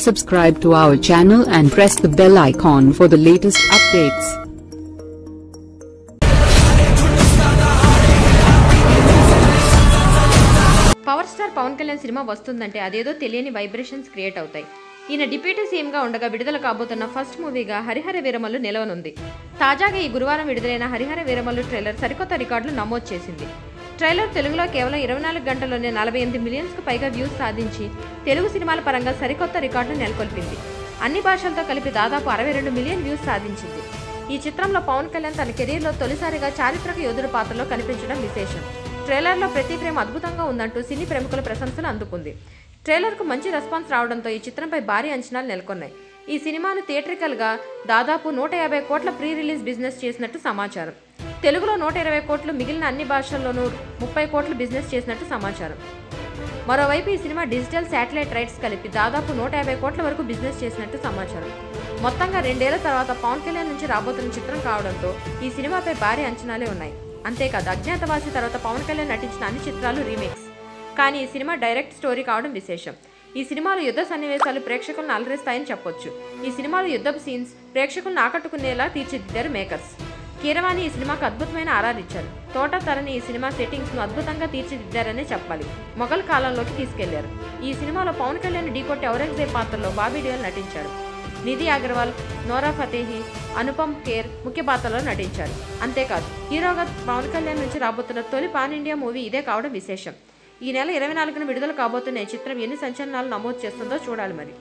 Subscribe to our channel and press the bell icon for the latest updates. Power star Pawan Kalyan సినిమా వస్తుందంటే అదేదో తెలియని vibrations create అవుతాయి. ఈయన డిప్యూటీ సీఎంగా ఉండగా విడుదల కాబోతున్న ఫస్ట్ మూవీగా హరిహర వీరమల్లు నిలవనుంది. తాజాగా ఈ గురువారం విడుదలైన హరిహర వీరమల్లు ట్రైలర్ సరికొత్త రికార్డులు నమోదు చేసింది. ట్రైలర్ తెలుగులో కేవలం 24 గంటల్లోనే 48 మిలియన్స్కు పైగా వ్యూస్ సాధించి తెలుగు సినిమాల పరంగా సరికొత్త రికార్డును నెలకొల్పింది. అన్ని భాషలతో కలిపి దాదాపు 62 మిలియన్ వ్యూస్ సాధించింది. ఈ చిత్రంలో పవన్ కళ్యాణ్ తన కెరీర్లో తొలిసారిగా చారిత్రక యోధుడి పాత్రలో కనిపించడం విశేషం. ట్రైలర్లో ప్రతి ఫ్రేమ్ అద్భుతంగా ఉందంటూ సినీ ప్రముఖుల ప్రశంసలు అందుకుంది. ట్రైలర్కు మంచి రెస్పాన్స్ రావడంతో ఈ చిత్రంపై భారీ అంచనాలు నెలకొన్నాయి. ఈ సినిమాను థియేట్రికల్గా దాదాపు 150 కోట్ల ప్రీ రిలీజ్ బిజినెస్ చేసినట్టు సమాచారం. తెలుగులో 120 కోట్లు, మిగిలిన అన్ని భాషల్లోనూ 30 కోట్లు బిజినెస్ చేసినట్టు సమాచారం. మరోవైపు ఈ సినిమా డిజిటల్ శాటిలైట్ రైట్స్ కలిపి దాదాపు 150 కోట్ల వరకు బిజినెస్ చేసినట్టు సమాచారం. మొత్తంగా 2 ఏళ్ల తర్వాత పవన్ కళ్యాణ్ నుంచి రాబోతున్న చిత్రం కావడంతో ఈ సినిమాపై భారీ అంచనాలే ఉన్నాయి. అంతేకాదు అజ్ఞాతవాసి తర్వాత పవన్ కళ్యాణ్ నటించిన అన్ని చిత్రాలు రీమేక్స్. కానీ ఈ సినిమా డైరెక్ట్ స్టోరీ కావడం విశేషం. ఈ సినిమాలో యుద్ధ సన్నివేశాలు ప్రేక్షకులను అలరిస్తాయని చెప్పొచ్చు. ఈ సినిమాలో యుద్ధపు సీన్స్ ప్రేక్షకులను ఆకట్టుకునేలా తీర్చిదిద్దారు మేకర్స్. కీరవాణి ఈ సినిమాకు అద్భుతమైన ఆర్ఆర్ ఇచ్చారు. తోట తరణి ఈ సినిమా సెట్టింగ్స్ను అద్భుతంగా తీర్చిదిద్దారనే చెప్పాలి. మొఘల్ కాలంలోకి తీసుకెళ్లారు. ఈ సినిమాలో పవన్ కళ్యాణ్ ఢీకొట్టి ఔరంగజేబ్ పాత్రలో బాబీ డియోల్ నటించారు. నిధి అగర్వాల్, నోరా ఫతేహి, అనుపమ్ ఖేర్ ముఖ్య పాత్రలో నటించారు. అంతేకాదు హీరోగా పవన్ కళ్యాణ్ నుంచి రాబోతున్న తొలి పాన్ ఇండియా మూవీ ఇదే కావడం విశేషం. ఈ నెల 24న విడుదల కాబోతున్న ఈ చిత్రం ఎన్ని సంచలనాలు నమోదు చేస్తుందో చూడాలి మరి.